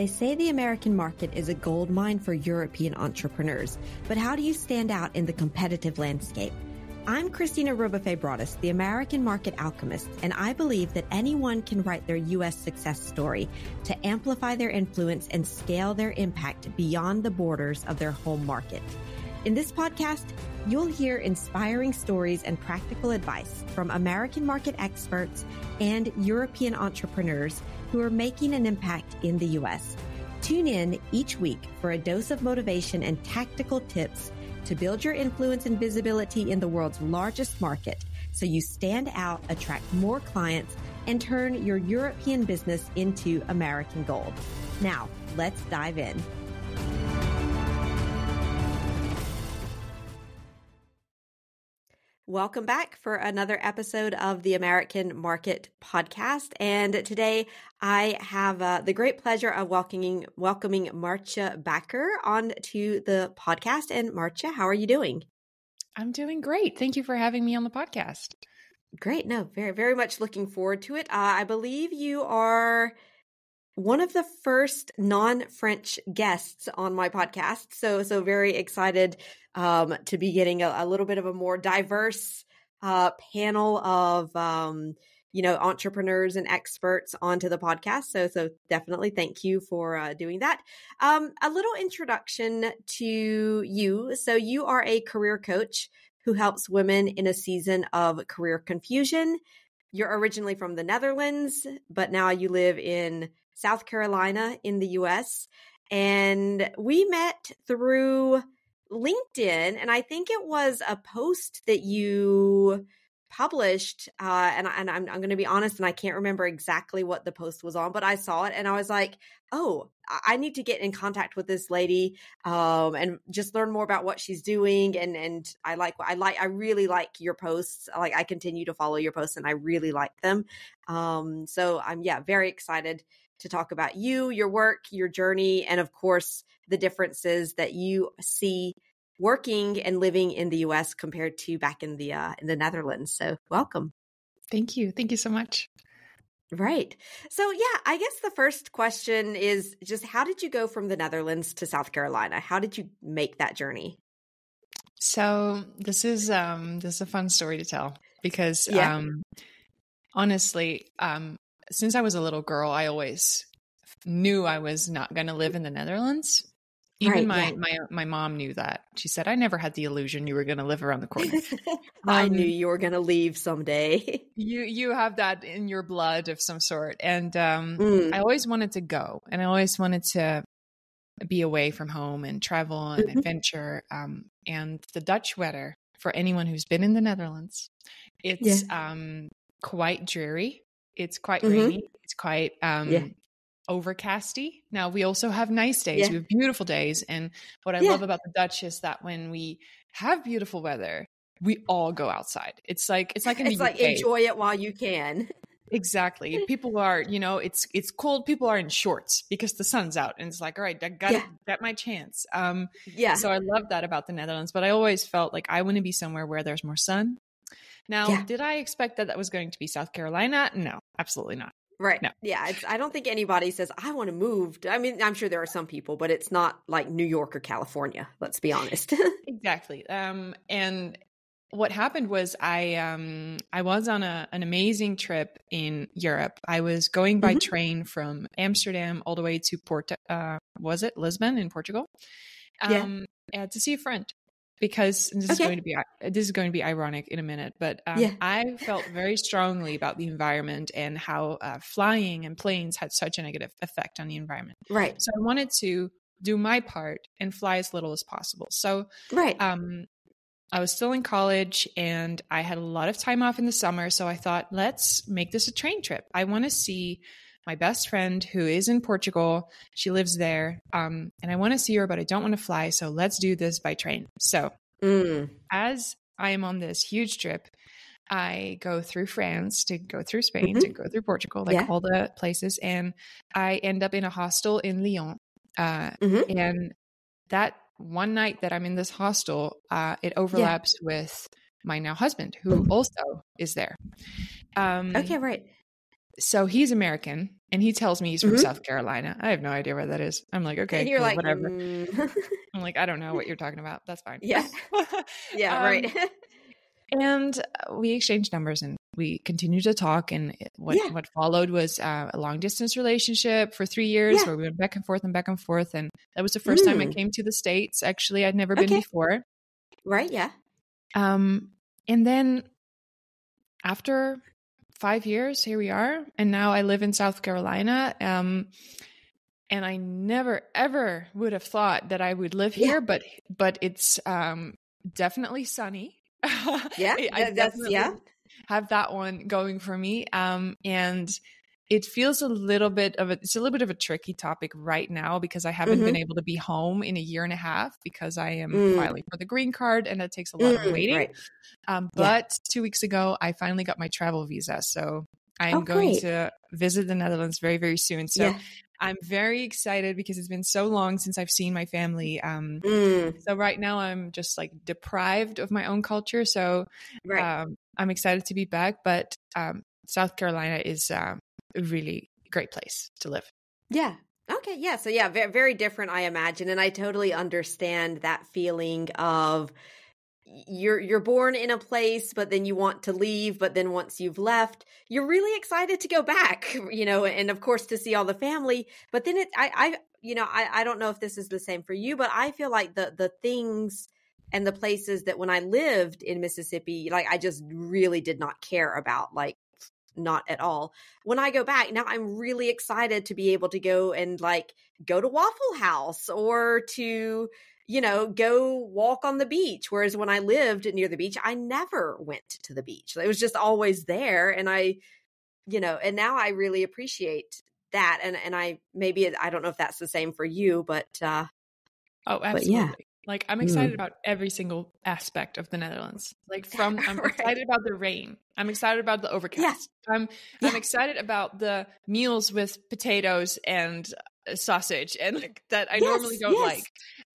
They say the American market is a gold mine for European entrepreneurs, but how do you stand out in the competitive landscape? I'm Christina Rubafe-Broaddus, the American Market Alchemist, and I believe that anyone can write their U.S. success story to amplify their influence and scale their impact beyond the borders of their home market. In this podcast, you'll hear inspiring stories and practical advice from American market experts and European entrepreneurs who are making an impact in the U.S. Tune in each week for a dose of motivation and tactical tips to build your influence and visibility in the world's largest market so you stand out, attract more clients, and turn your European business into American gold. Now, let's dive in. Welcome back for another episode of the American Market Podcast. And today I have the great pleasure of welcoming Maartje Bakker onto the podcast. And Maartje, how are you doing? I'm doing great. Thank you for having me on the podcast. Great. No, very, very much looking forward to it. I believe you are one of the first non-French guests on my podcast. So very excited to be getting a little bit of a more diverse panel of, entrepreneurs and experts onto the podcast. So definitely thank you for doing that. A little introduction to you. So you are a career coach who helps women in a season of career confusion. You're originally from the Netherlands, but now you live in South Carolina in the US. And we met through LinkedIn, and I think it was a post that you published. And I'm going to be honest, and I can't remember exactly what the post was on, but I saw it and I was like, oh, I need to get in contact with this lady and just learn more about what she's doing. And I really like your posts. Like, I continue to follow your posts and I really like them. So I'm very excited to talk about you, your work, your journey, and of course, the differences that you see working and living in the U.S. compared to back in the Netherlands. So welcome. Thank you. Thank you so much. Right. So I guess the first question is just, how did you go from the Netherlands to South Carolina? How did you make that journey? So this is a fun story to tell because honestly, since I was a little girl, I always knew I was not going to live in the Netherlands. Even my mom knew that. She said, I never had the illusion you were going to live around the corner. I knew you were going to leave someday. You have that in your blood of some sort. And I always wanted to go. And I always wanted to be away from home and travel and adventure. And the Dutch weather, for anyone who's been in the Netherlands, it's quite dreary. It's quite rainy. It's quite overcasty. Now, we also have nice days. We have beautiful days. And what I love about the Dutch is that when we have beautiful weather, we all go outside. It's like enjoy it while you can. Exactly. People are, it's cold. People are in shorts because the sun's out. And it's like, all right, I got my chance. So I love that about the Netherlands. But I always felt like I want to be somewhere where there's more sun. Now, did I expect that was going to be South Carolina? No, absolutely not. Right. No. Yeah. I don't think anybody says, I want to move. I mean, I'm sure there are some people, but it's not like New York or California. Let's be honest. Exactly. And what happened was I was on an amazing trip in Europe. I was going by train from Amsterdam all the way to Lisbon in Portugal? To see a friend. Because this is going to be ironic in a minute, but I felt very strongly about the environment and how flying and planes had such a negative effect on the environment. Right. So I wanted to do my part and fly as little as possible. So I was still in college and I had a lot of time off in the summer. So I thought, let's make this a train trip. I want to see my best friend who is in Portugal. She lives there. And I want to see her, but I don't want to fly. So let's do this by train. So as I am on this huge trip, I go through France to go through Spain to go through Portugal, all the places. And I end up in a hostel in Lyon. And that one night that I'm in this hostel, it overlaps with my now husband, who also is there. Okay, right. So he's American and he tells me he's from Mm-hmm. South Carolina. I have no idea where that is. I'm like, okay, And you're cool, like, whatever. I'm like, I don't know what you're talking about. That's fine. yeah, yeah, um, right. and we exchanged numbers and we continued to talk. And what Yeah, followed was a long distance relationship for 3 years yeah. where we went back and forth and back and forth. And that was the first time I Mm. came to the States. Actually, I'd never been Okay, before. right, yeah. And then after 5 years, here we are. And now I live in South Carolina. And I never, ever would have thought that I would live here, but it's definitely sunny. Yeah, I that's, yeah. have that one going for me. And it feels a little bit of a tricky topic right now because I haven't been able to be home in a year and a half because I am filing for the green card and that takes a lot of waiting. Right. But 2 weeks ago, I finally got my travel visa. So I'm going great. to visit the Netherlands very, very soon. So I'm very excited because it's been so long since I've seen my family. So right now I'm just like deprived of my own culture. So I'm excited to be back. But South Carolina is a really great place to live. Yeah. Okay. Yeah. So yeah, very, very different, I imagine. And I totally understand that feeling of you're born in a place, but then you want to leave. But then once you've left, you're really excited to go back, and of course to see all the family. But then I don't know if this is the same for you, but I feel like the things and the places that when I lived in Mississippi, like I just really did not care about, like not at all. When I go back now, I'm really excited to be able to go and like go to Waffle House or to go walk on the beach. Whereas when I lived near the beach, I never went to the beach. It was just always there. And and now I really appreciate that. And I don't know if that's the same for you, but oh, absolutely. But yeah. Like I'm excited about every single aspect of the Netherlands. Like I'm excited about the rain. I'm excited about the overcast. I'm excited about the meals with potatoes and sausage and like that I normally don't like.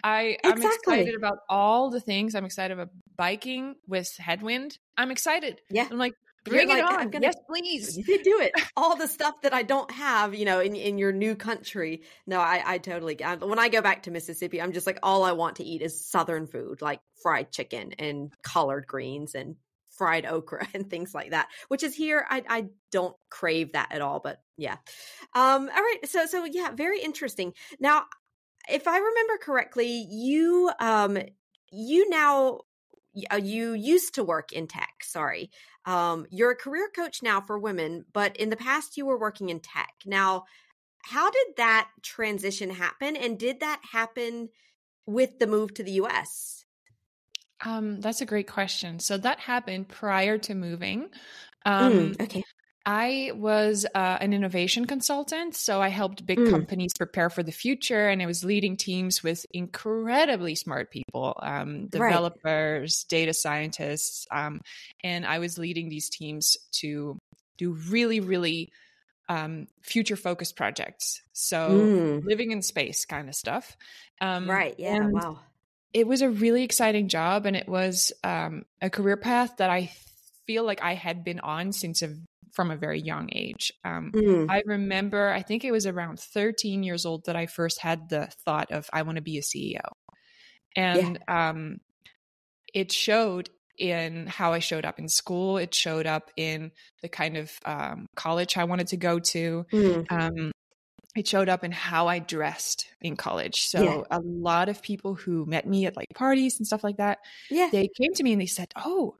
I'm excited about all the things. I'm excited about biking with headwind. I'm excited. Yeah. I'm like, bring it on. Yes, please. You can do it. All the stuff that I don't have, in your new country. No, I totally, when I go back to Mississippi, I'm just like, all I want to eat is Southern food, like fried chicken and collard greens and fried okra and things like that, which is here. I don't crave that at all, but yeah. All right. So yeah, very interesting. Now, if I remember correctly, you used to work in tech. Sorry. You're a career coach now for women, but in the past you were working in tech. Now, how did that transition happen? And did that happen with the move to the US? That's a great question. So that happened prior to moving. Okay. I was an innovation consultant, so I helped big companies prepare for the future, and I was leading teams with incredibly smart people, developers, data scientists, and I was leading these teams to do really, really future-focused projects. So living in space kind of stuff. Right. Yeah. Wow. It was a really exciting job, and it was a career path that I feel like I had been on from a very young age. I remember, I think it was around 13 years old that I first had the thought of, I want to be a CEO. And it showed in how I showed up in school. It showed up in the kind of college I wanted to go to. It showed up in how I dressed in college. So a lot of people who met me at like parties and stuff like that, they came to me and they said, "Oh,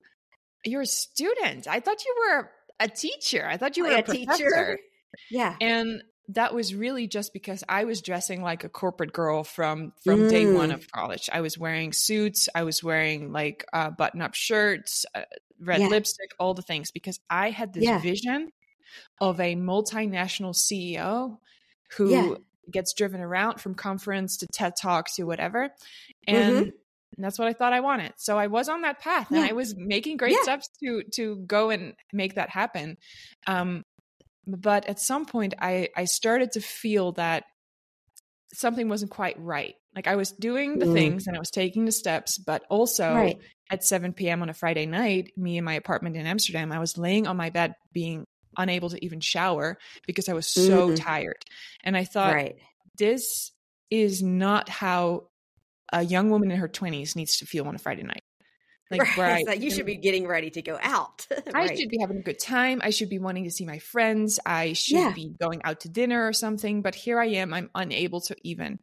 you're a student. I thought you were a teacher. I thought you were a professor." Teacher. Yeah. And that was really just because I was dressing like a corporate girl from day one of college. I was wearing suits. I was wearing like button-up shirts, red lipstick, all the things, because I had this vision of a multinational CEO who gets driven around from conference to TED Talks to whatever. And that's what I thought I wanted. So I was on that path and I was making great steps to go and make that happen. But at some point I started to feel that something wasn't quite right. Like I was doing the things and I was taking the steps, but also at 7 p.m. on a Friday night, me in my apartment in Amsterdam, I was laying on my bed being unable to even shower because I was so tired. And I thought, this is not how a young woman in her 20s needs to feel on a Friday night. Like, right. So you should be getting ready to go out. I should be having a good time. I should be wanting to see my friends. I should be going out to dinner or something. But here I am. I'm unable to even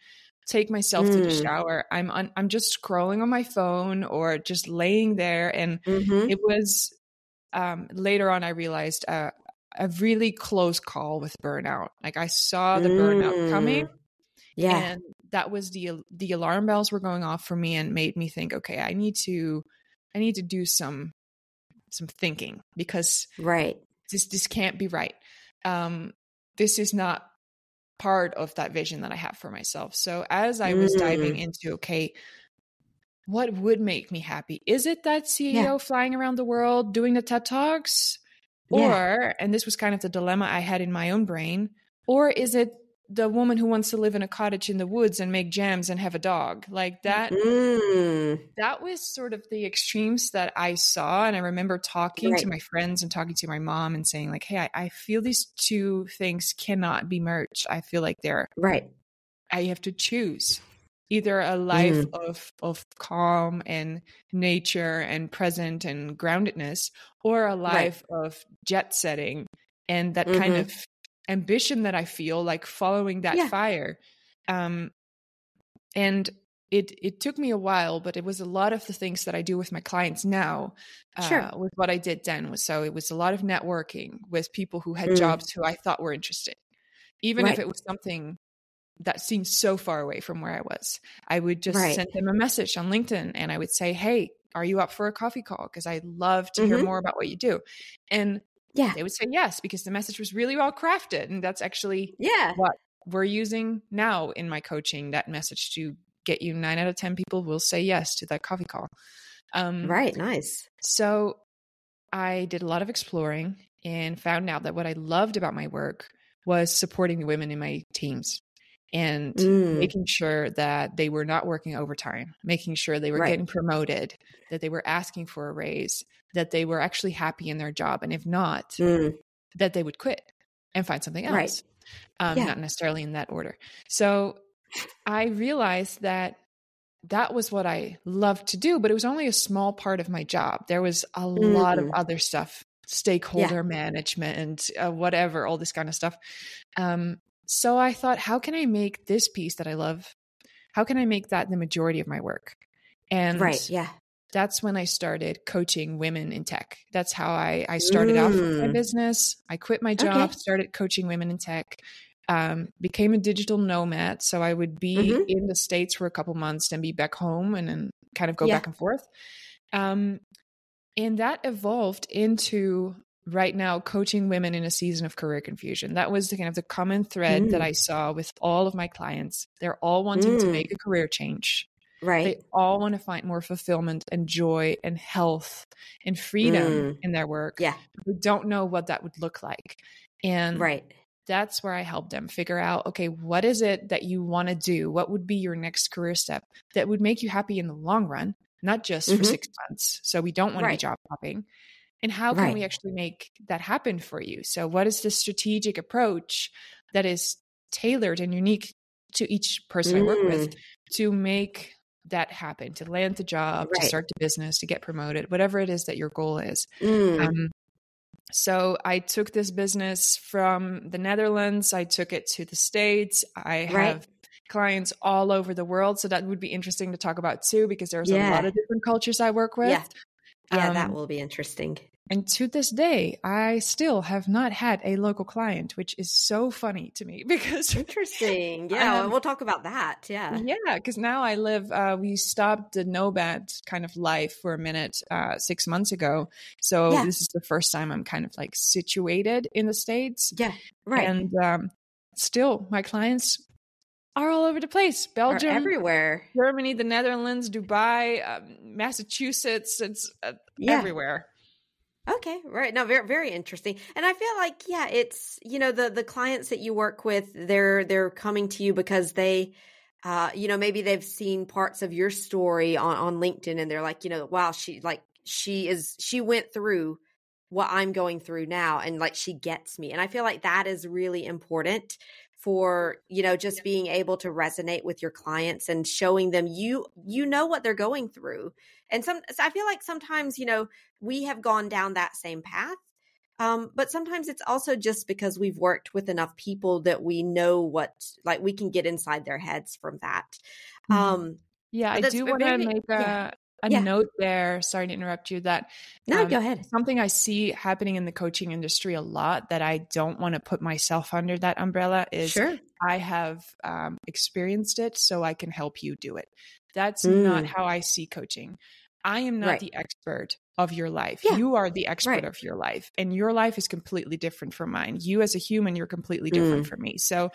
take myself to the shower. I'm just scrolling on my phone or just laying there. And it was later on I realized a really close call with burnout. Like, I saw the burnout coming. Yeah. And that was the alarm bells were going off for me and made me think, okay, I need to do some thinking, because this can't be right. This is not part of that vision that I have for myself. So as I was diving into, okay, what would make me happy? Is it that CEO flying around the world doing the TED Talks? Or, and this was kind of the dilemma I had in my own brain, or is it the woman who wants to live in a cottage in the woods and make jams and have a dog? Like that, that was sort of the extremes that I saw. And I remember talking to my friends and talking to my mom and saying like, hey, I feel these two things cannot be merged. I feel like they're I have to choose either a life of calm and nature and present and groundedness, or a life of jet setting and that kind of ambition that I feel like following that fire. And it took me a while, but it was a lot of the things that I do with my clients now, with what I did then. So it was a lot of networking with people who had jobs who I thought were interesting, even if it was something that seemed so far away from where I was. I would just send them a message on LinkedIn and I would say, hey, are you up for a coffee call? Because I'd love to hear more about what you do. And they would say yes, because the message was really well crafted. And that's actually what we're using now in my coaching, that message to get you 9 out of 10 people will say yes to that coffee call. Nice. So I did a lot of exploring and found out that what I loved about my work was supporting the women in my teams and making sure that they were not working overtime, making sure they were getting promoted, that they were asking for a raise, that they were actually happy in their job. And if not, that they would quit and find something else. Not necessarily in that order. So I realized that that was what I loved to do, but it was only a small part of my job. There was a lot of other stuff, stakeholder management, whatever, all this kind of stuff. So I thought, how can I make this piece that I love, how can I make that the majority of my work? And that's when I started coaching women in tech. That's how I started off with my business. I quit my job, started coaching women in tech, became a digital nomad. So I would be in the States for a couple months, then be back home and then kind of go back and forth. And that evolved into right now coaching women in a season of career confusion. That was the kind of the common thread that I saw with all of my clients. They're all wanting to make a career change. They all want to find more fulfillment and joy and health and freedom in their work. They don't know what that would look like. And that's where I help them figure out, okay, what is it that you want to do? What would be your next career step that would make you happy in the long run, not just for 6 months? So we don't want to be job hopping. And how can we actually make that happen for you? So what is the strategic approach that is tailored and unique to each person I work with to make that happen, to land the job, to start the business, to get promoted, whatever it is that your goal is. So I took this business from the Netherlands. I took it to the States. I have clients all over the world. So that would be interesting to talk about too, because there's a lot of different cultures I work with. That will be interesting. And to this day, I still have not had a local client, which is so funny to me because interesting. Yeah. We'll talk about that. Yeah. Yeah. Because now I live, we stopped the nomad kind of life for a minute 6 months ago. So this is the first time I'm kind of like situated in the States. And still my clients are all over the place. Belgium, are everywhere. Germany, the Netherlands, Dubai, Massachusetts. It's everywhere. Okay. Right. No, very, very interesting. And I feel like, it's, the clients that you work with, they're coming to you because they, maybe they've seen parts of your story on LinkedIn and they're like, wow, she went through what I'm going through now. And like, she gets me. And I feel like that is really important for, just being able to resonate with your clients and showing them, you know what they're going through. And so I feel like sometimes, we have gone down that same path. But sometimes it's also just because we've worked with enough people that we know we can get inside their heads from that. I do want to make a note there. Sorry to interrupt you. That no, go ahead. Something I see happening in the coaching industry a lot that I don't want to put myself under that umbrella is I have experienced it, so I can help you do it. That's not how I see coaching. I am not the expert of your life. Yeah. You are the expert of your life, and your life is completely different from mine. You as a human, you're completely different from me. So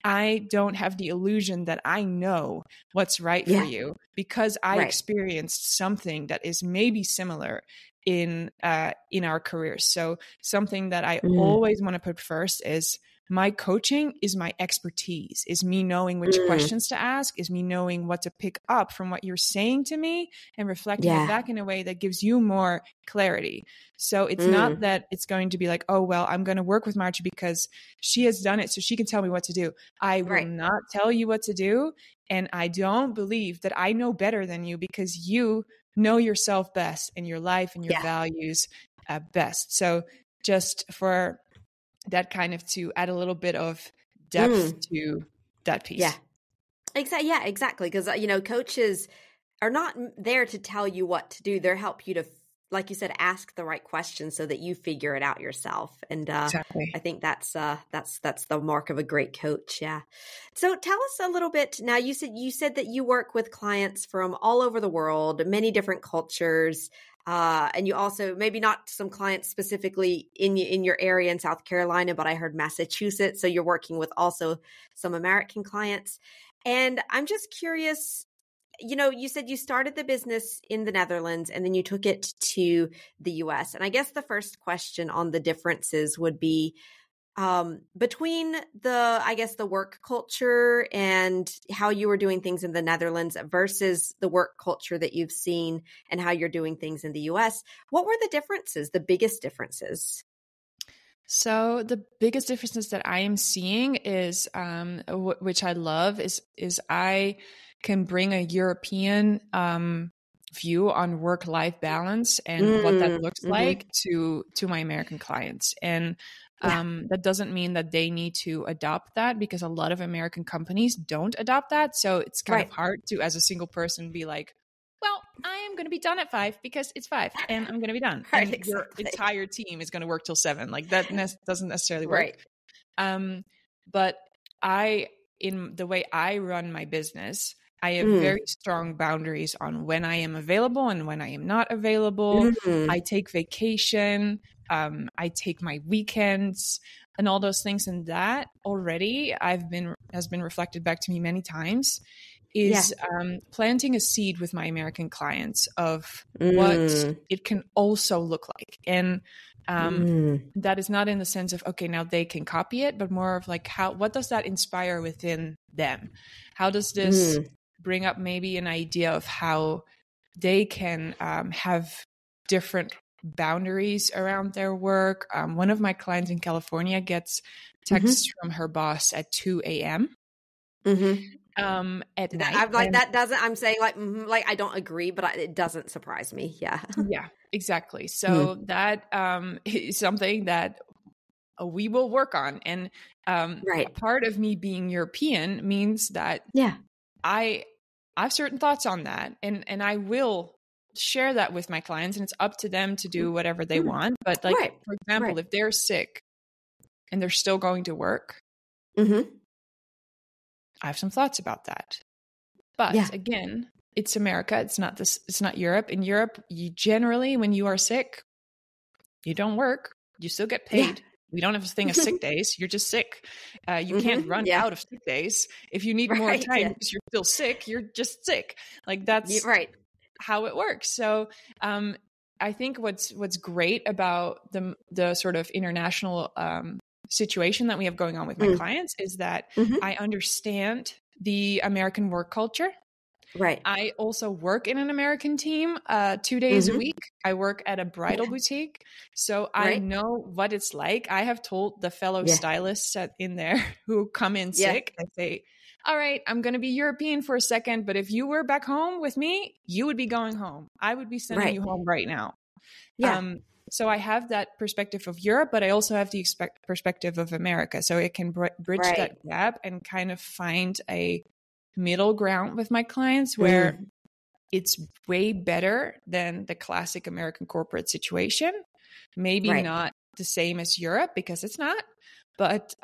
I don't have the illusion that I know what's right for you because I experienced something that is maybe similar in our careers. So something that I always want to put first is my coaching is my expertise, is me knowing which questions to ask, is me knowing what to pick up from what you're saying to me and reflecting it back in a way that gives you more clarity. So it's not that it's going to be like, oh, well, I'm going to work with Maartje because she has done it so she can tell me what to do. I will not tell you what to do. And I don't believe that I know better than you because you know yourself best and your life and your values best. So just for that kind of to add a little bit of depth to that piece. Yeah, exactly. Yeah, exactly. Because, coaches are not there to tell you what to do. They're help you to, like you said, ask the right questions so that you figure it out yourself. And exactly. I think that's the mark of a great coach. Yeah. So tell us a little bit now. You said that you work with clients from all over the world, many different cultures. And you also, maybe not some clients specifically in your area in South Carolina, but I heard Massachusetts. So you're working with also some American clients. And I'm just curious, you said you started the business in the Netherlands and then you took it to the US. And I guess the first question on the differences would be, between the work culture and how you were doing things in the Netherlands versus the work culture that you've seen and how you're doing things in the US, what were the differences, the biggest differences? So the biggest differences that I am seeing is, which I love, is I can bring a European view on work-life balance and what that looks like to my American clients. And that doesn't mean that they need to adopt that because a lot of American companies don't adopt that. So it's kind of hard to, as a single person, be like, well, I am going to be done at 5 because it's 5 and I'm going to be done. And exactly. Your entire team is going to work till 7. Like that doesn't necessarily work. But in the way I run my business, I have very strong boundaries on when I am available and when I am not available. I take vacation. I take my weekends and all those things. And that already has been reflected back to me many times is planting a seed with my American clients of what it can also look like. And that is not in the sense of, okay, now they can copy it, but more of like what does that inspire within them? How does this bring up maybe an idea of how they can have different boundaries around their work? One of my clients in California gets texts from her boss at 2 a.m. At night. I'm like, that doesn't, I'm saying like, I don't agree, but it doesn't surprise me. Yeah. Yeah, exactly. So that is something that we will work on. And a part of me being European means that I have certain thoughts on that and I will share that with my clients and it's up to them to do whatever they want. But like, for example, if they're sick and they're still going to work, I have some thoughts about that. But again, it's America. It's not Europe. In Europe, you generally, when you are sick, you don't work. You still get paid. We don't have a thing of sick days. You're just sick. You can't run out of sick days. If you need more time because you're still sick, you're just sick. Like that's how it works. So I think what's great about the sort of international situation that we have going on with my clients is that I understand the American work culture. Right. I also work in an American team 2 days a week. I work at a bridal boutique. So I know what it's like. I have told the fellow stylists in there who come in sick, I say, all right, I'm going to be European for a second, but if you were back home with me, you would be going home. I would be sending you home right now. Yeah. So I have that perspective of Europe, but I also have the perspective of America. So it can bridge that gap and kind of find a middle ground with my clients where it's way better than the classic American corporate situation. Maybe not the same as Europe because it's not, but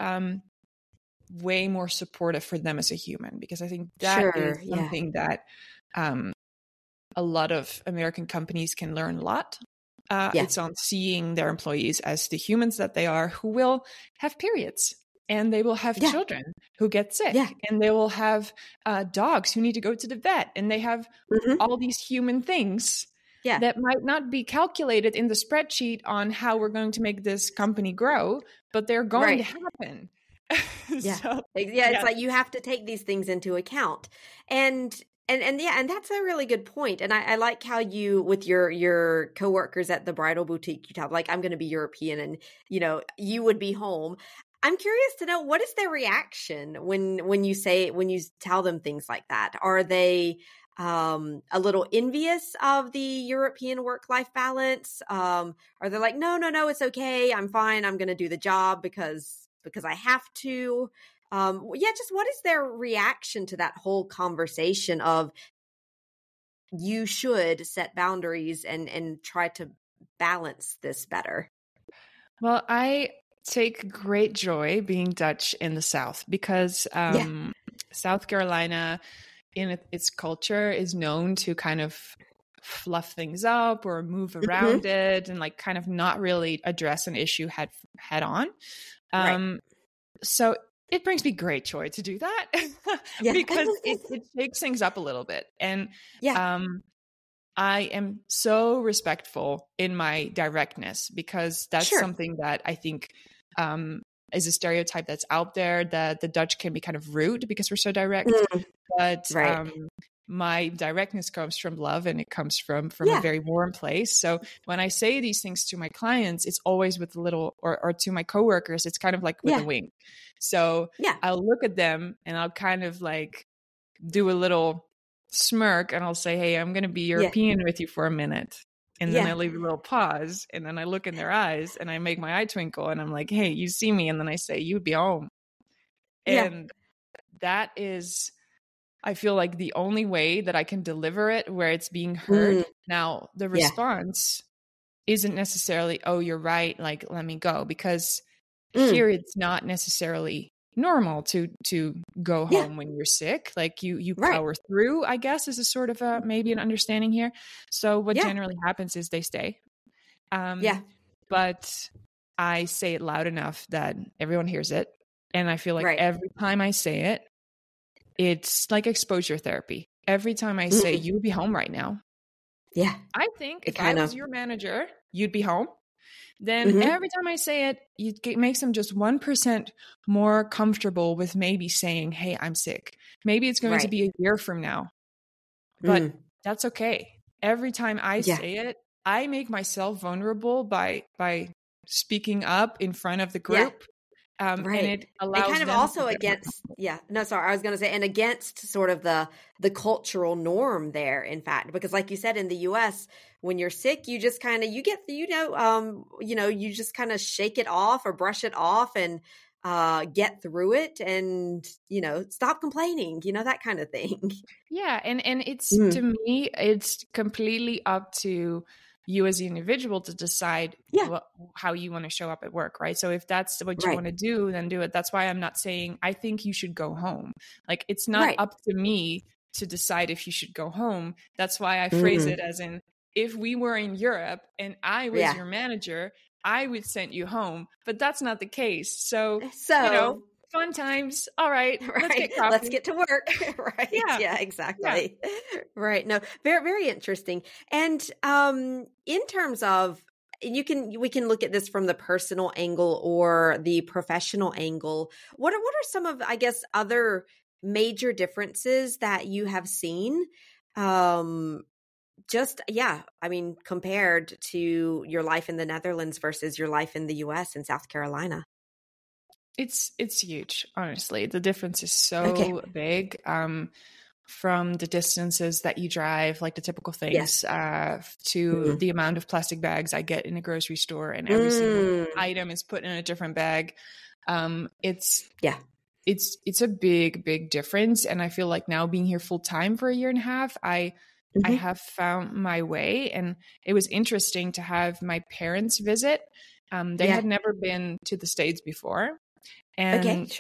way more supportive for them as a human, because I think that is something that a lot of American companies can learn a lot. It's on seeing their employees as the humans that they are, who will have periods, and they will have children who get sick, and they will have dogs who need to go to the vet, and they have all these human things that might not be calculated in the spreadsheet on how we're going to make this company grow, but they're going to happen. It's like you have to take these things into account. And that's a really good point. And I like how you, with your coworkers at the bridal boutique, you tell like, I'm going to be European and, you would be home. I'm curious to know, what is their reaction when you tell them things like that? Are they a little envious of the European work-life balance? Are they like, no, it's okay. I'm fine. I'm going to do the job because I have to. Just what is their reaction to that whole conversation of you should set boundaries and try to balance this better? Well, I take great joy being Dutch in the South because South Carolina, in its culture, is known to kind of fluff things up or move around it and like kind of not really address an issue head on. So it brings me great joy to do that because it shakes things up a little bit. And I am so respectful in my directness because that's something that I think is a stereotype that's out there, that the Dutch can be kind of rude because we're so direct. But my directness comes from love, and it comes from a very warm place. So when I say these things to my clients, it's always with a little, or to my coworkers, it's kind of like with a wink. So I'll look at them and I'll kind of like do a little smirk and I'll say, hey, I'm going to be European with you for a minute. And then I leave a little pause, and then I look in their eyes and I make my eye twinkle and I'm like, hey, you see me? And then I say, you'd be home. And that is, I feel like, the only way that I can deliver it where it's being heard. Now, the response isn't necessarily, oh, you're right, like, let me go. Because here it's not necessarily normal to go home when you're sick. Like you power through, I guess, is a sort of maybe an understanding here. So what generally happens is they stay. But I say it loud enough that everyone hears it. And I feel like every time I say it, it's like exposure therapy. Every time I say, you would be home right now. Yeah. I think if I was your manager, you'd be home. Then every time I say it, it makes them just 1% more comfortable with maybe saying, hey, I'm sick. Maybe it's going to be a year from now, but that's okay. Every time I say it, I make myself vulnerable by speaking up in front of the group. And it allows and kind of also against, I was going to say, and against sort of the cultural norm there, in fact, because like you said, in the US, when you're sick, you just kind of, you just kind of shake it off or brush it off and get through it and, stop complaining, that kind of thing. Yeah. And it's, to me, it's completely up to you as the individual to decide how you want to show up at work, right? So if that's what you want to do, then do it. That's why I'm not saying I think you should go home. Like, it's not up to me to decide if you should go home. That's why I phrase it as in, if we were in Europe and I was your manager, I would send you home, but that's not the case. So fun times. All right. Let's get coffee. Let's get to work. Right. Yeah, exactly. Yeah. Right. No, very, very interesting. And in terms of, we can look at this from the personal angle or the professional angle. What are some of, I guess, other major differences that you have seen? Compared to your life in the Netherlands versus your life in the US and South Carolina. It's huge, honestly. The difference is so big. From the distances that you drive, like the typical things, to the amount of plastic bags I get in a grocery store, and every single item is put in a different bag. It's a big, big difference. And I feel like now, being here full time for a year and a half, I have found my way. And it was interesting to have my parents visit. They had never been to the States before. And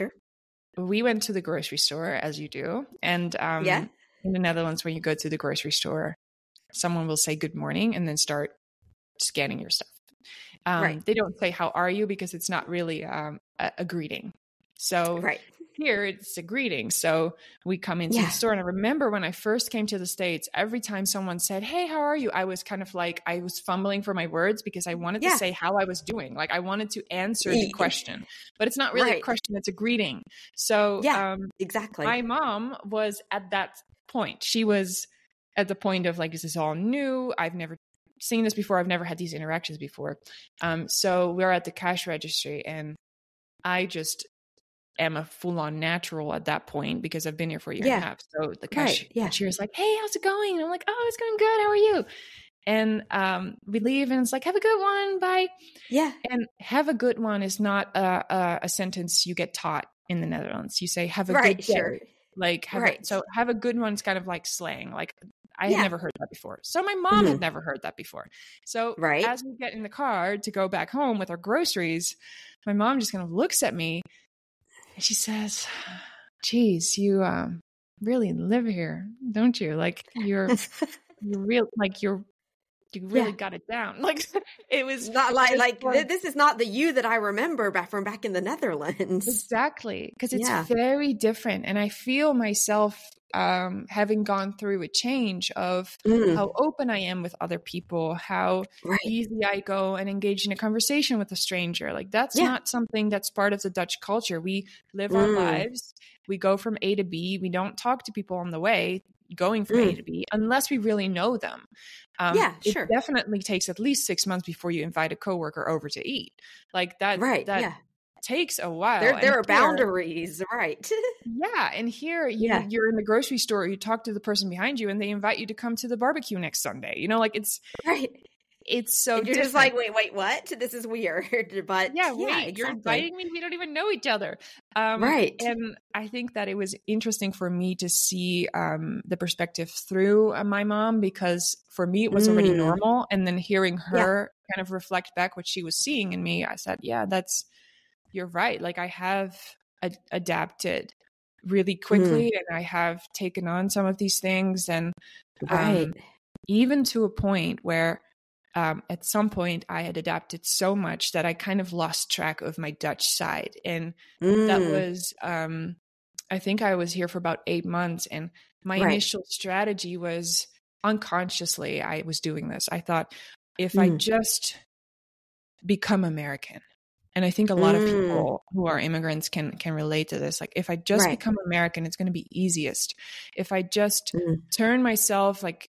we went to the grocery store, as you do. And in the Netherlands, when you go to the grocery store, someone will say good morning and then start scanning your stuff. They don't say, how are you? Because it's not really a greeting. So here it's a greeting. So we come into the store, and I remember when I first came to the States, every time someone said, hey, how are you? I was kind of like, I was fumbling for my words because I wanted to say how I was doing. Like, I wanted to answer the question, but it's not really a question. It's a greeting. So exactly. My mom was at that point. She was at the point of like, this is all new. I've never seen this before. I've never had these interactions before. So we're at the cash registry, and I just am a full-on natural at that point because I've been here for a year and a half. So the cashier is like, hey, how's it going? And I'm like, oh, it's going good. How are you? And we leave, and it's like, have a good one. Bye. Yeah. And have a good one is not a sentence you get taught in the Netherlands. You say, have a good day. Sure. Like, so have a good one is kind of like slang. Like, I had never heard that before. So my mom had never heard that before. So as we get in the car to go back home with our groceries, my mom just kind of looks at me, and she says, geez, you really live here, don't you? Like, you're real, like you really got it down. Like, it was not like this is not the you that I remember from back in the Netherlands. Exactly. Because it's very different. And I feel myself having gone through a change of how open I am with other people, how easy I go and engage in a conversation with a stranger. Like, that's not something that's part of the Dutch culture. We live our lives. We go from A to B. We don't talk to people on the way going from A to B unless we really know them. It definitely takes at least 6 months before you invite a coworker over to eat. Like that. Takes a while. There are boundaries, right? And here you're in the grocery store, you talk to the person behind you, and they invite you to come to the barbecue next Sunday. You know, like it's so and you're different. Just like, wait, what? This is weird. But exactly. You're inviting me. We don't even know each other. And I think that it was interesting for me to see the perspective through my mom, because for me it was already normal. And then hearing her kind of reflect back what she was seeing in me, I said, you're right. Like, I have adapted really quickly, and I have taken on some of these things. And even to a point where at some point I had adapted so much that I kind of lost track of my Dutch side. And that was, I think I was here for about 8 months. And my initial strategy was, unconsciously, I was doing this. I thought, if I just become American, and I think a lot of people who are immigrants can relate to this. Like, if I just become American, it's going to be easiest. If I just turn myself like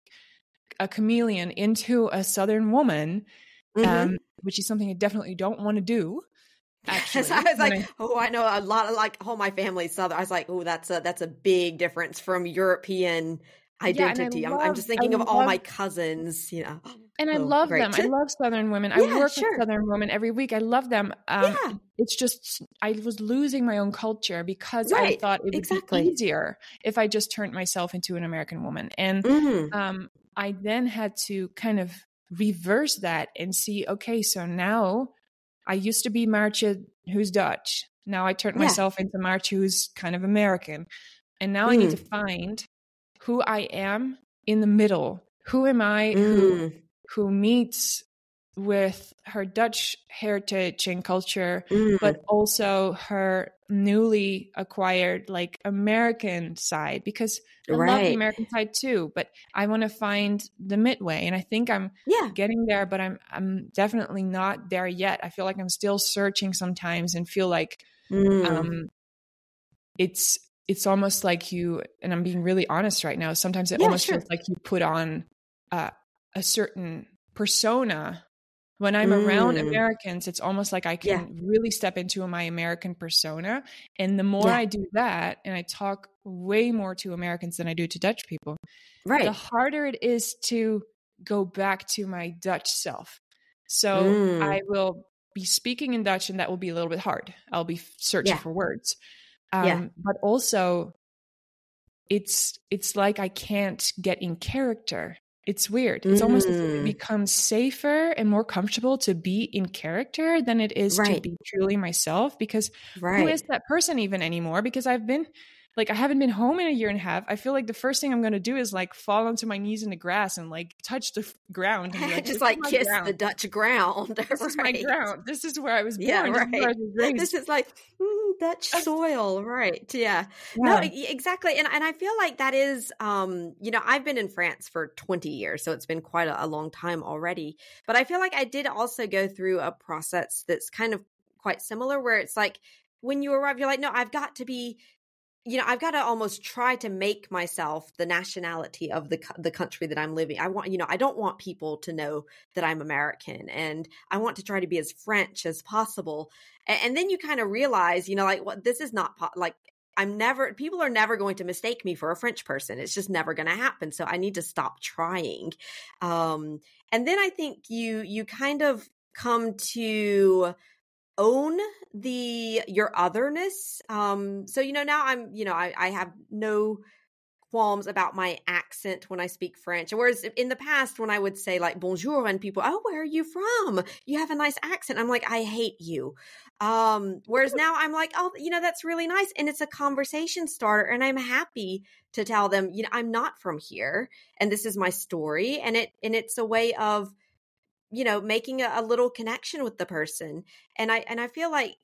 a chameleon into a Southern woman, which is something I definitely don't want to do. Actually, I was like, I know a lot of, like, my family's Southern. I was like, that's a big difference from European identity. I'm just thinking of all my cousins, And I love them. I love Southern women. I work with Southern women every week. I love them. It's just, I was losing my own culture because I thought it would be easier if I just turned myself into an American woman. And I then had to kind of reverse that and see, okay, so now I used to be Maartje, who's Dutch. Now I turned myself into Maartje, who's kind of American. And now I need to find who I am in the middle. Who am I who meets with her Dutch heritage and culture, but also her newly acquired like American side, because I love the American side too, but I want to find the midway. And I think I'm getting there, but I'm definitely not there yet. I feel like I'm still searching sometimes, and feel like it's it's almost like you, and I'm being really honest right now, sometimes it Yeah, almost sure. feels like you put on a certain persona. When I'm around Mm, Americans, it's almost like I yeah, can really step into my American persona. And the more yeah, I do that, and I talk way more to Americans than I do to Dutch people, the right. harder it is to go back to my Dutch self. So I Mm, will be speaking in Dutch, and that will be a little bit hard. I'll be searching yeah, for words. yeah. But also, it's like I can't get in character. It's weird. It's almost as if it Mm, becomes safer and more comfortable to be in character than it is to right, be truly myself, because who is right. that person even anymore? Because I haven't been home in a year and a half. I feel like the first thing I'm going to do is like fall onto my knees in the grass and like touch the ground and be like, Just this is like my kiss the ground. Dutch ground, This is my right? ground. This is where I was Yeah, born. This is where I right. was This raised. is like Dutch soil, right? Yeah. No, Yeah. exactly. And I feel like that is, I've been in France for 20 years, so it's been quite a long time already. But I feel like I did also go through a process that's kind of quite similar, where it's like when you arrive, you're like, no, I've got to be, I've got to almost try to make myself the nationality of the country that I'm living. I want, I don't want people to know that I'm American, and I want to try to be as French as possible. And then you kind of realize, like, what this is not like. People are never going to mistake me for a French person. It's just never going to happen. So I need to stop trying. And then I think you kind of come to own your otherness. So now I have no qualms about my accent when I speak French. Whereas in the past, when I would say like bonjour and people, oh, where are you from? You have a nice accent. I'm like, I hate you. Whereas now I'm like, oh, that's really nice. And it's a conversation starter. And I'm happy to tell them, I'm not from here and this is my story. And it's a way of, making a little connection with the person. And I feel like,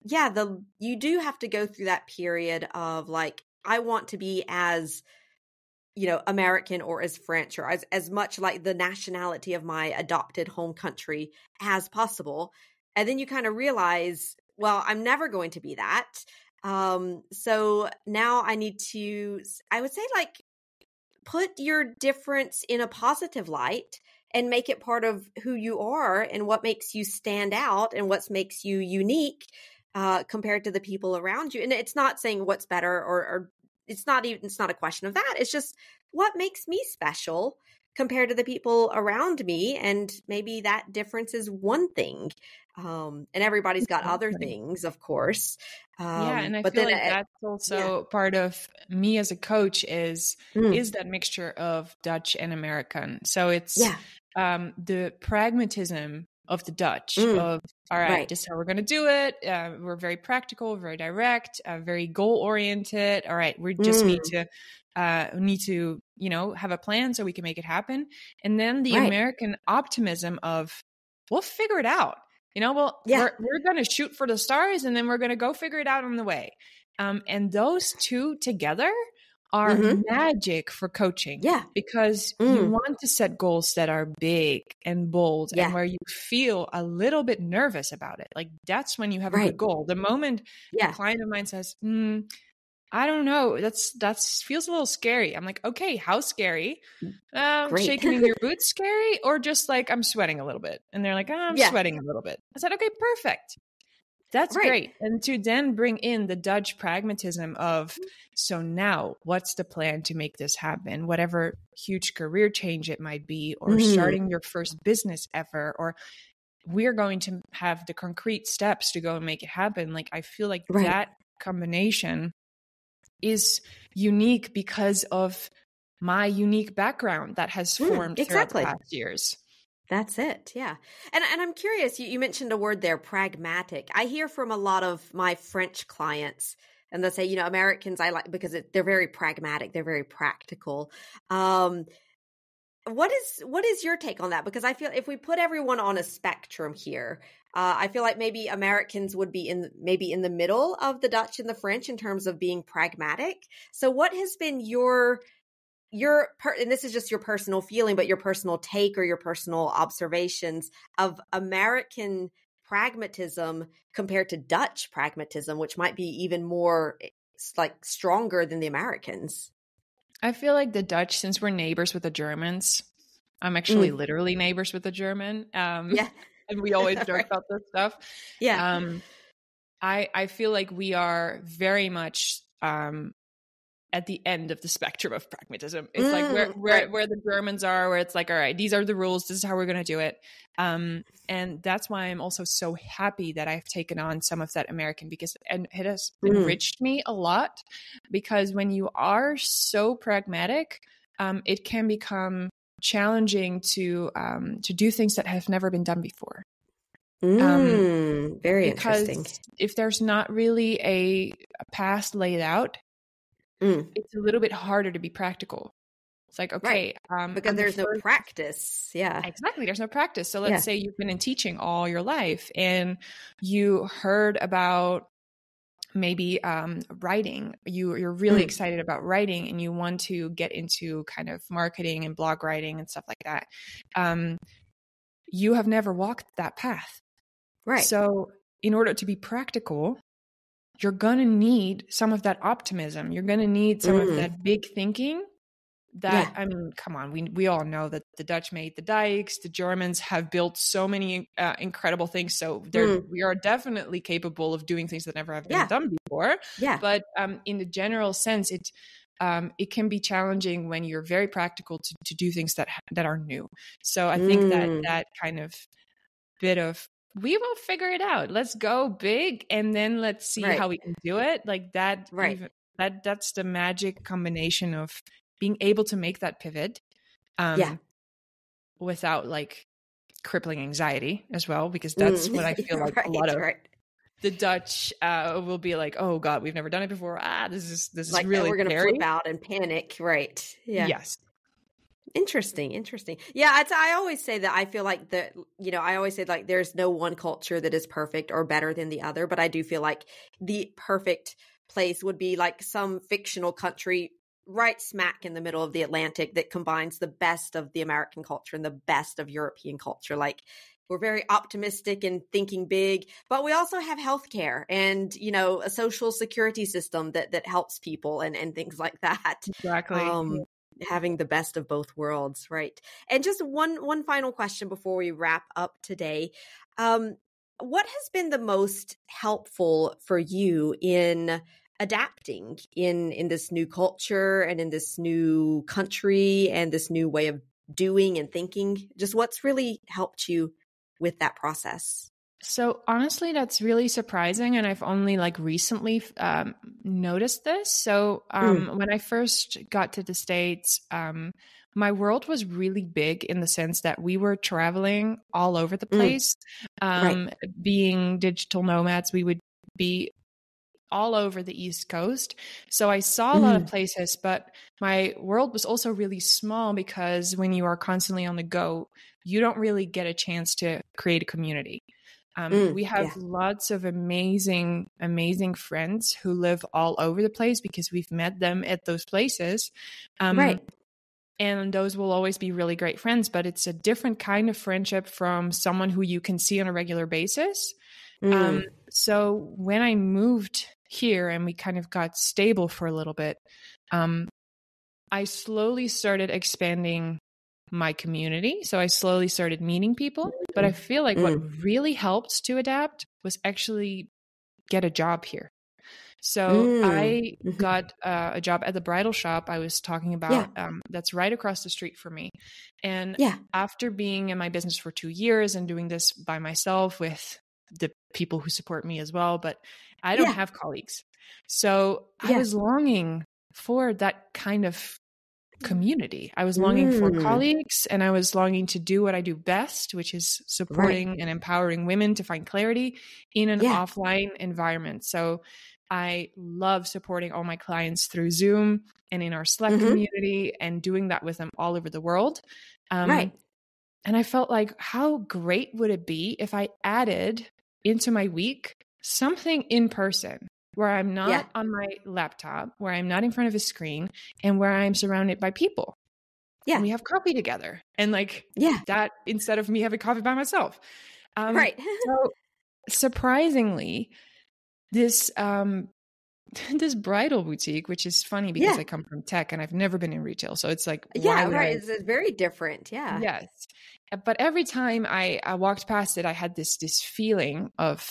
yeah, you do have to go through that period of like, I want to be as, American or as French or as much like the nationality of my adopted home country as possible. And then you kind of realize, well, I'm never going to be that. So now I need to, I would say, like, put your difference in a positive light and make it part of who you are and what makes you stand out and what makes you unique compared to the people around you. And it's not saying what's better or it's not a question of that. It's just what makes me special compared to the people around me. And maybe that difference is one thing. And everybody's got other Exactly. things, of course. Yeah, and I But feel then, like that's yeah. also part of me as a coach is Mm, that mixture of Dutch and American. So it's yeah. the pragmatism of the Dutch Mm, of, all right, right. this is how we're going to do it. We're very practical, very direct, very goal oriented. All right, we just Mm, need to have a plan so we can make it happen. And then the right. American optimism of, we'll figure it out. Well, Yeah. we're going to shoot for the stars and then we're going to go figure it out on the way. And those two together are Mm-hmm. magic for coaching, Yeah. because you Mm, want to set goals that are big and bold and yeah. where you feel a little bit nervous about it. Like, that's when you have a Right. good goal. The moment a Yeah. client of mine says, I don't know, that's feels a little scary. I'm like, okay, how scary? Great. Shaking in your boots scary, or just like I'm sweating a little bit? And they're like, oh, I'm Yeah. sweating a little bit. I said, okay, perfect. That's Right. great. And to then bring in the Dutch pragmatism of, so now what's the plan to make this happen? Whatever huge career change it might be, or Mm, starting your first business ever, or we're going to have the concrete steps to go and make it happen. Like, I feel like right. that combination is unique because of my unique background that has formed throughout the Exactly. past years. That's it. Yeah. And I'm curious, you mentioned a word there, pragmatic. I hear from a lot of my French clients and they'll say, Americans I like because they're very pragmatic. They're very practical. Um, what is your take on that? Because I feel if we put everyone on a spectrum here, I feel like maybe Americans would be maybe in the middle of the Dutch and the French in terms of being pragmatic. So what has been and this is just your personal feeling, but your personal take or your personal observations of American pragmatism compared to Dutch pragmatism, which might be even more like stronger than the Americans. I feel like the Dutch, since we're neighbors with the Germans, I'm actually literally neighbors with the German. Yeah. And we always joke Right. about this stuff. Yeah. I feel like we are very much at the end of the spectrum of pragmatism. It's like where the Germans are, where it's like, all right, these are the rules. This is how we're going to do it. And that's why I'm also so happy that I've taken on some of that American, because it has enriched me a lot, because when you are so pragmatic, it can become challenging to do things that have never been done before. Very because interesting. if there's not really a path laid out, it's a little bit harder to be practical. It's like, okay, because there's no practice. Yeah, exactly. There's no practice. So let's say you've been in teaching all your life and you heard about maybe writing. You're really excited about writing and you want to get into kind of marketing and blog writing and stuff like that. You have never walked that path. Right. So in order to be practical, you're going to need some of that optimism. You're going to need some of that big thinking that, I mean, come on, we all know that the Dutch made the dikes. The Germans have built so many incredible things. So we are definitely capable of doing things that never have been done before. Yeah. But in the general sense, it can be challenging when you're very practical to do things that are new. So I think that kind of bit of, we will figure it out. Let's go big and then let's see how we can do it. Like that, that's the magic combination of being able to make that pivot without like crippling anxiety as well, because that's what I feel like a lot of the Dutch will be like, oh God, we've never done it before. This is like, really we're going to flip out and panic. Right. Yeah. Yes. Interesting. Yeah, I always say that I feel like I always say like there's no one culture that is perfect or better than the other, but I do feel like the perfect place would be like some fictional country right smack in the middle of the Atlantic that combines the best of the American culture and the best of European culture. Like we're very optimistic and thinking big, but we also have healthcare and, a social security system that helps people and things like that. Exactly. Having the best of both worlds, right? And just one final question before we wrap up today. What has been the most helpful for you in adapting in this new culture and in this new country and this new way of doing and thinking? Just what's really helped you with that process? So honestly, that's really surprising. And I've only like recently noticed this. So when I first got to the States, my world was really big in the sense that we were traveling all over the place. Being digital nomads, we would be all over the East Coast. So I saw a lot of places, but my world was also really small because when you are constantly on the go, you don't really get a chance to create a community. We have lots of amazing friends who live all over the place because we've met them at those places. And those will always be really great friends, but it's a different kind of friendship from someone who you can see on a regular basis. So when I moved here and we kind of got stable for a little bit, I slowly started expanding my community. So I slowly started meeting people, but I feel like what really helped to adapt was actually get a job here. So I got a job at the bridal shop I was talking about. That's right across the street from me. And after being in my business for 2 years and doing this by myself with the people who support me as well, but I don't have colleagues. So I was longing for that kind of community. I was longing for colleagues, and I was longing to do what I do best, which is supporting and empowering women to find clarity in an offline environment. So I love supporting all my clients through Zoom and in our Slack community and doing that with them all over the world. And I felt like, how great would it be if I added into my week something in person, where I'm not on my laptop, where I'm not in front of a screen, and where I'm surrounded by people. And we have coffee together. And like that, instead of me having coffee by myself. So surprisingly, this this bridal boutique, which is funny because I come from tech and I've never been in retail. So it's like, why would I? It's very different. Yeah. Yes. But every time I walked past it, I had this feeling of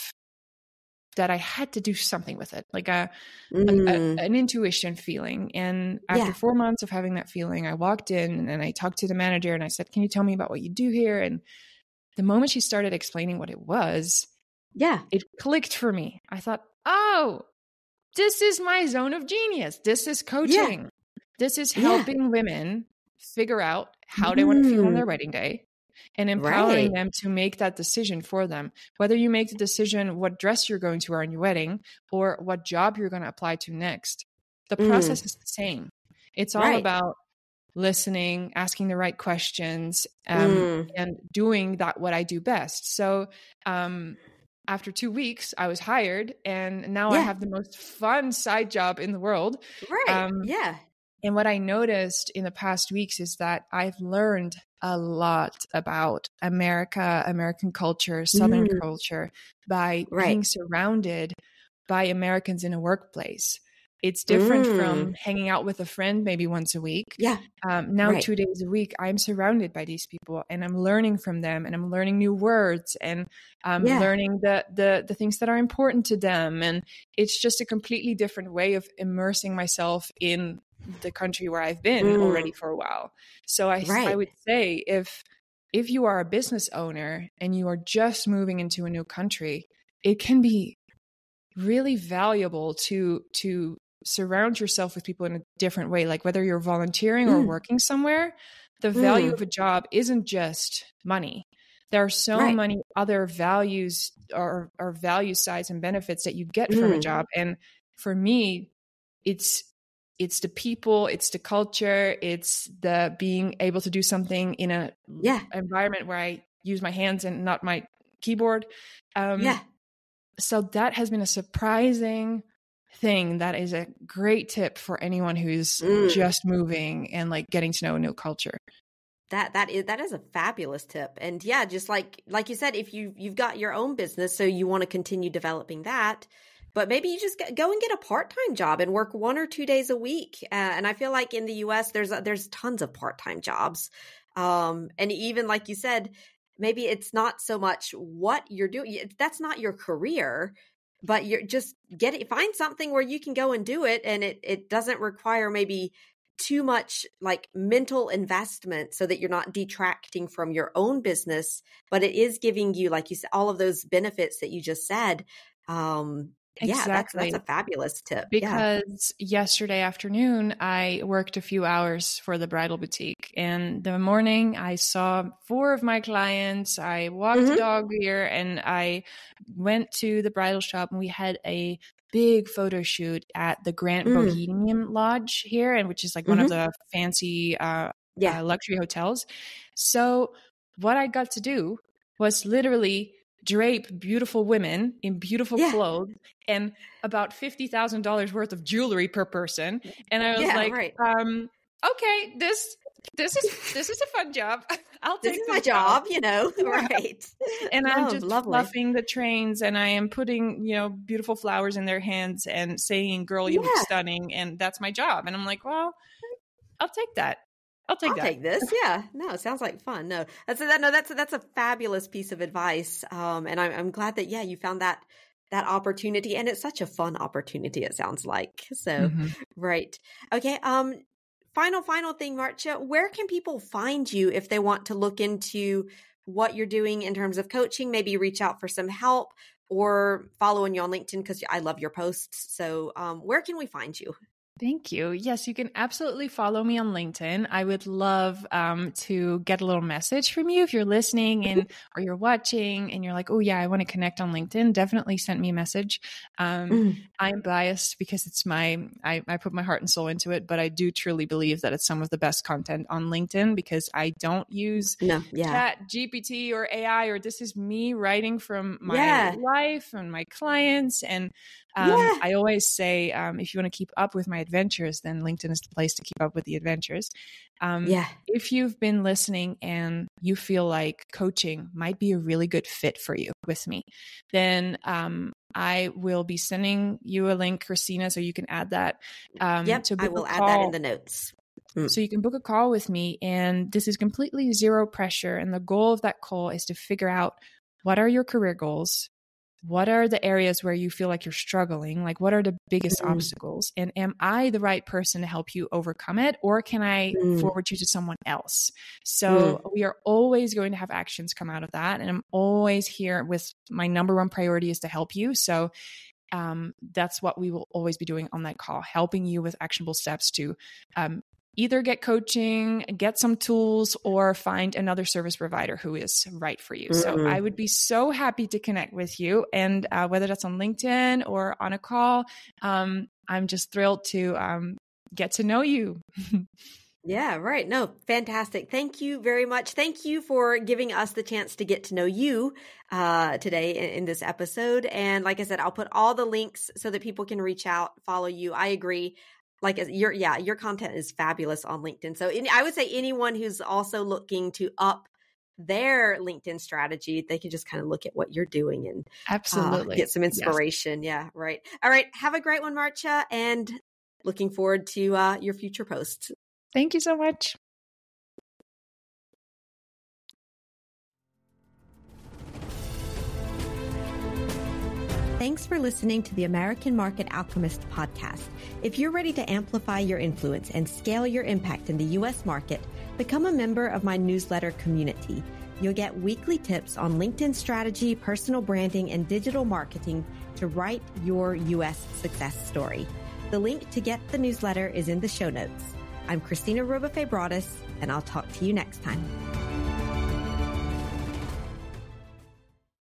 that I had to do something with it, like an intuition feeling. And after 4 months of having that feeling, I walked in and I talked to the manager and I said, can you tell me about what you do here? And the moment she started explaining what it was, it clicked for me. I thought, oh, this is my zone of genius. This is coaching. This is helping women figure out how they want to feel on their wedding day and empowering them to make that decision for them. Whether you make the decision what dress you're going to wear on your wedding or what job you're going to apply to next, the process is the same. It's all about listening, asking the right questions, and doing what I do best. So after 2 weeks, I was hired, and now I have the most fun side job in the world. And what I noticed in the past weeks is that I've learned a lot about American culture, Southern culture, by being surrounded by Americans in a workplace. It's different from hanging out with a friend maybe once a week. Now 2 days a week, I'm surrounded by these people and I'm learning from them and I'm learning new words and learning the things that are important to them. And it's just a completely different way of immersing myself in the country where I've been already for a while. So I would say if you are a business owner and you are just moving into a new country, it can be really valuable to surround yourself with people in a different way. Like whether you're volunteering or working somewhere, the value of a job isn't just money. There are so many other values or value sides and benefits that you get from a job. And for me, it's the people, it's the culture, it's the being able to do something in a environment where I use my hands and not my keyboard. So that has been a surprising thing. That is a great tip for anyone who's just moving and like getting to know a new culture. That is a fabulous tip. And just like you said, if you've got your own business, so you want to continue developing that, but maybe you just go and get a part-time job and work 1 or 2 days a week. And I feel like in the US, there's tons of part-time jobs. And even like you said, maybe it's not so much what you're doing. That's not your career, but you're just find something where you can go and do it. And it doesn't require maybe too much like mental investment so that you're not detracting from your own business, but it is giving you, like you said, all of those benefits that you just said. That's a fabulous tip. Because yesterday afternoon, I worked a few hours for the bridal boutique. And the morning, I saw 4 of my clients. I walked the dog here and I went to the bridal shop and we had a big photo shoot at the Grand Bohemian Lodge here, and which is like one of the fancy luxury hotels. So what I got to do was literally drape beautiful women in beautiful clothes and about $50,000 worth of jewelry per person. And I was okay, this is a fun job. I'll take this is my job, right. And I'm just fluffing the trains and I am putting, beautiful flowers in their hands and saying, girl, you look stunning. And that's my job. And I'm like, well, I'll take that. I'll take this. Yeah. No, it sounds like fun. No, that's a fabulous piece of advice. And I'm glad that, you found that opportunity, and it's such a fun opportunity. It sounds like, so, right. Okay. Final thing, Maartje, where can people find you if they want to look into what you're doing in terms of coaching, maybe reach out for some help or following you on LinkedIn? Because I love your posts. So, where can we find you? Thank you. Yes, you can absolutely follow me on LinkedIn. I would love to get a little message from you if you're listening or you're watching and you're like, oh yeah, I want to connect on LinkedIn. Definitely send me a message. I'm biased because it's I put my heart and soul into it, but I do truly believe that it's some of the best content on LinkedIn because I don't use Chat GPT or AI, or this is me writing from my life and my clients. And I always say, if you want to keep up with my adventures, then LinkedIn is the place to keep up with the adventures. If you've been listening and you feel like coaching might be a really good fit for you with me, then I will be sending you a link, Christina, so you can add that. To book I will add that in the notes. So you can book a call with me, and this is completely zero pressure. And the goal of that call is to figure out, what are your career goals? What are the areas where you feel like you're struggling? Like, what are the biggest obstacles? And am I the right person to help you overcome it? Or can I forward you to someone else? So we are always going to have actions come out of that. And I'm always here with my number one priority is to help you. So that's what we will always be doing on that call, helping you with actionable steps to either get coaching, get some tools, or find another service provider who is right for you. So I would be so happy to connect with you. And whether that's on LinkedIn or on a call, I'm just thrilled to get to know you. Yeah, right. No, fantastic. Thank you very much. Thank you for giving us the chance to get to know you today in this episode. And like I said, I'll put all the links so that people can reach out, follow you. I agree. Like your content is fabulous on LinkedIn. So I would say anyone who's also looking to up their LinkedIn strategy, they can just kind of look at what you're doing and absolutely get some inspiration. Yes. Yeah, right. All right. Have a great one, Maartje, and looking forward to your future posts. Thank you so much. Thanks for listening to the American Market Alchemist podcast. If you're ready to amplify your influence and scale your impact in the U.S. market, become a member of my newsletter community. You'll get weekly tips on LinkedIn strategy, personal branding, and digital marketing to write your U.S. success story. The link to get the newsletter is in the show notes. I'm Christina Roba-Febradis, and I'll talk to you next time.